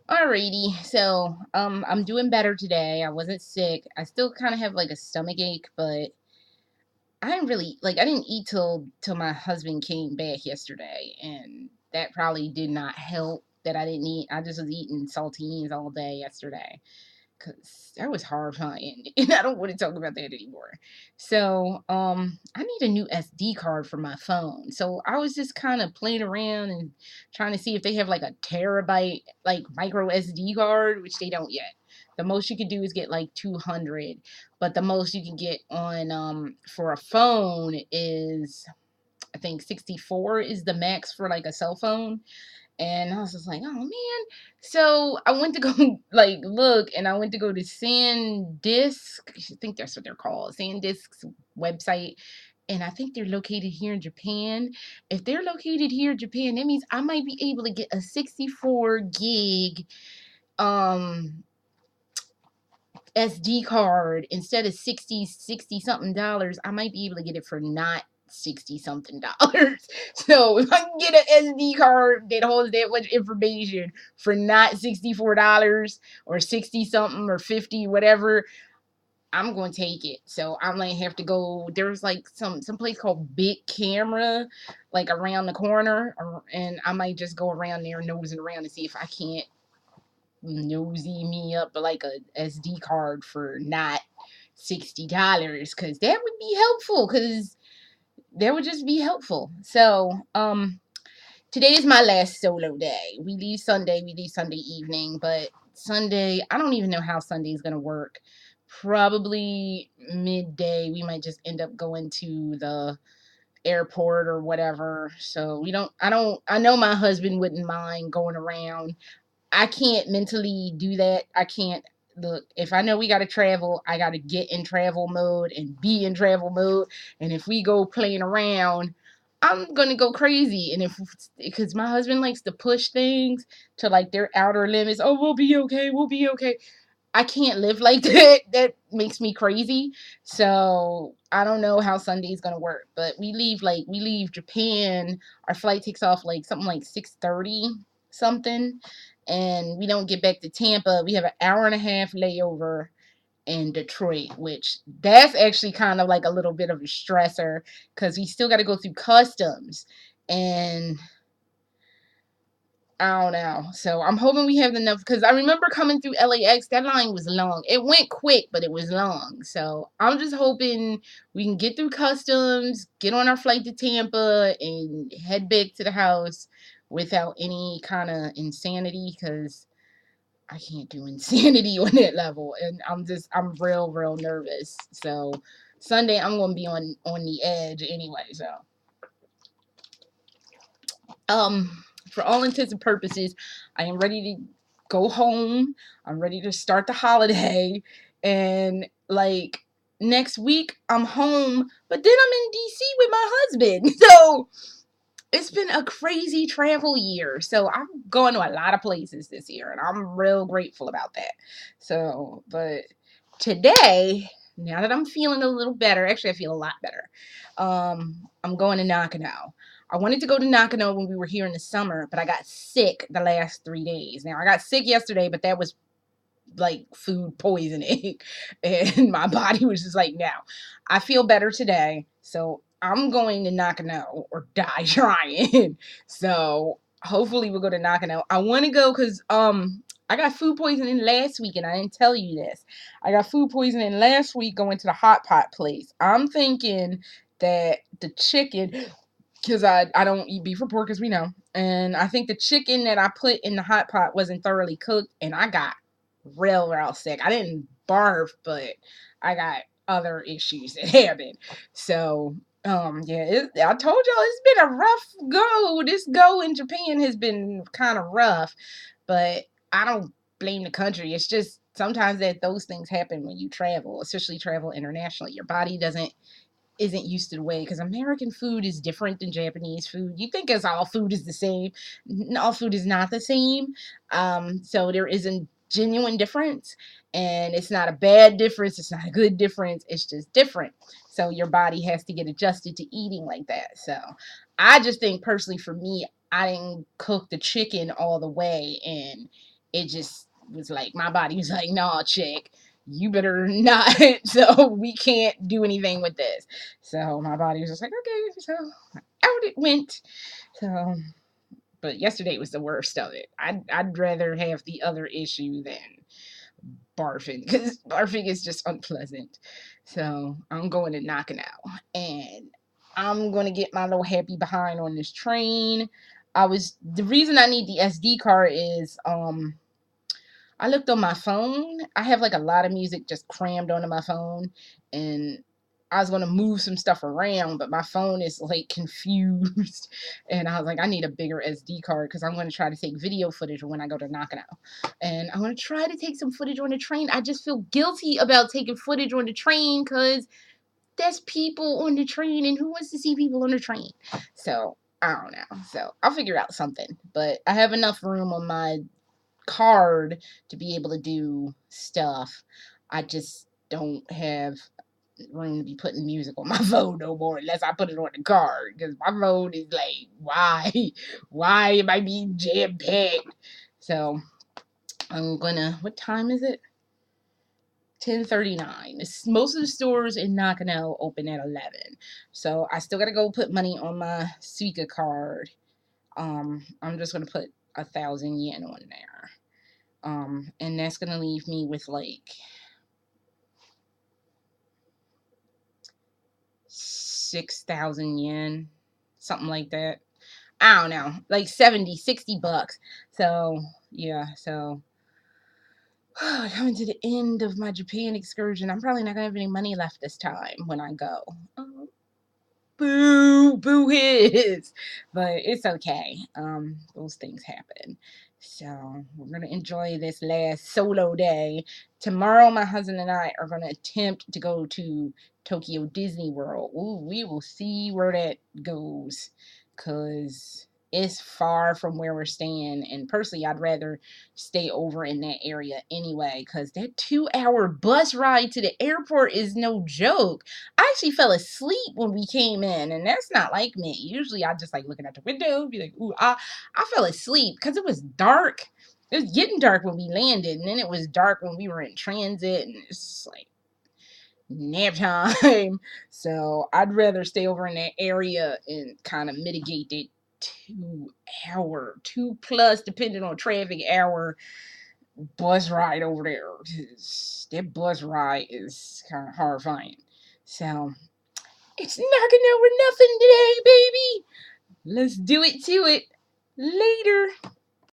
Alrighty, so I'm doing better today. I wasn't sick. I still kind of have like a stomach ache, but I didn't really like. I didn't eat till my husband came back yesterday, and that probably did not help. That I didn't eat. I just was eating saltines all day yesterday because that was horrifying, and I don't want to talk about that anymore. So, I need a new SD card for my phone. So I was just kind of playing around and trying to see if they have like a terabyte, like micro SD card, which they don't yet. The most you could do is get like 200, but the most you can get on for a phone is I think 64 is the max for like a cell phone. And I was just like, oh man. So I went to go like look, and I went to go to SanDisk. I think that's what they're called. SanDisk's website. And I think they're located here in Japan. If they're located here in Japan, that means I might be able to get a 64 gig um SD card instead of 60 something dollars. I might be able to get it for not 60 something dollars. So if I can get an SD card that holds that much information for not $64 or 60 something or 50, whatever, I'm going to take it. So I might have to go. There's like some place called Big Camera, like around the corner, and I might just go around there nosing around to see if I can't nosy me up like a SD card for not $60, because that would be helpful, because that would just be helpful. So today is my last solo day. We leave Sunday evening, but Sunday, I don't even know how Sunday is going to work. Probably midday we might just end up going to the airport or whatever. So we don't I know my husband wouldn't mind going around. I can't mentally do that. I can't look. If I know we got to travel, I got to get in travel mode and be in travel mode. And if we go playing around, I'm going to go crazy. And if, because my husband likes to push things to like their outer limits. Oh, we'll be okay. We'll be okay. I can't live like that. That makes me crazy. So I don't know how Sunday's gonna work. But we leave Japan. Our flight takes off like something like 6:30 something, and we don't get back to Tampa. We have an hour and a half layover in Detroit, which that's actually kind of like a little bit of a stressor because we still got to go through customs, and I don't know. So I'm hoping we have enough, because I remember coming through LAX. That line was long. It went quick, but it was long. So I'm just hoping we can get through customs, get on our flight to Tampa, and head back to the house without any kind of insanity, because I can't do insanity on that level. And I'm real nervous. So Sunday I'm gonna be on the edge anyway. So for all intents and purposes, I am ready to go home. I'm ready to start the holiday. And like next week, I'm home, but then I'm in DC with my husband. So it's been a crazy travel year. So I'm going to a lot of places this year, and I'm real grateful about that. So, but today, now that I'm feeling a little better, actually, I feel a lot better. I'm going to Nakano. I wanted to go to Nakano when we were here in the summer, but I got sick the last 3 days. Now, I got sick yesterday, but that was like food poisoning, and my body was just like, no. I feel better today, so I'm going to Nakano or die trying. So hopefully we'll go to Nakano. I want to go because I got food poisoning last week, and I didn't tell you this. I got food poisoning last week going to the hot pot place. I'm thinking that the chicken, because I don't eat beef or pork, as we know, and I think the chicken that I put in the hot pot wasn't thoroughly cooked, and I got real sick. I didn't barf, but I got other issues that happened. So yeah, I told y'all it's been a rough go. This go in Japan has been kind of rough, but I don't blame the country. It's just sometimes that those things happen when you travel, especially travel internationally. Your body doesn't isn't used to the way, because American food is different than Japanese food. You think as all food is the same. All food is not the same. So there is a genuine difference, and it's not a bad difference. It's not a good difference. It's just different. So your body has to get adjusted to eating like that. So I just think personally for me, I didn't cook the chicken all the way, and it just was like, my body was like, nah, chick, you better not. So we can't do anything with this. So my body was just like, okay. So out it went. So, but yesterday was the worst of it. I'd rather have the other issue than barfing, because barfing is just unpleasant. So I'm going to Nakano, and I'm going to get my little happy behind on this train. The reason I need the SD card is I looked on my phone. I have like a lot of music just crammed onto my phone, and I was gonna move some stuff around, but my phone is like confused, and I was like, I need a bigger SD card because I'm gonna try to take video footage when I go to Nakano, and I'm gonna try to take some footage on the train. I just feel guilty about taking footage on the train because there's people on the train, and who wants to see people on the train? So I don't know. So I'll figure out something, but I have enough room on my card to be able to do stuff. I just don't have room to be putting music on my phone no more unless I put it on the card, because my phone is like, why am I being jam packed? So I'm gonna, what time is it? 10:39. Most of the stores in Nakano open at 11, so I still gotta go put money on my Suica card. I'm just gonna put 1,000 yen on there. And that's gonna leave me with like 6,000 yen, something like that. I don't know, like 70, $60. So yeah, so coming to the end of my Japan excursion. I'm probably not gonna have any money left this time when I go. Boo, boo his. But it's okay. Those things happen. So we're gonna enjoy this last solo day. Tomorrow, my husband and I are gonna attempt to go to Tokyo Disney World. Ooh, we will see where that goes, cause it's far from where we're staying. And personally, I'd rather stay over in that area anyway, cause that 2-hour bus ride to the airport is no joke. I actually fell asleep when we came in, and that's not like me. Usually I just like looking at the window, be like, ooh, I fell asleep because it was dark. It was getting dark when we landed, and then it was dark when we were in transit, and it's like nap time. So I'd rather stay over in that area and kind of mitigate that 2 hour, 2 plus, depending on traffic, hour bus ride over there. That bus ride is kind of horrifying. So it's not gonna over nothing today, baby. Let's do it to it later.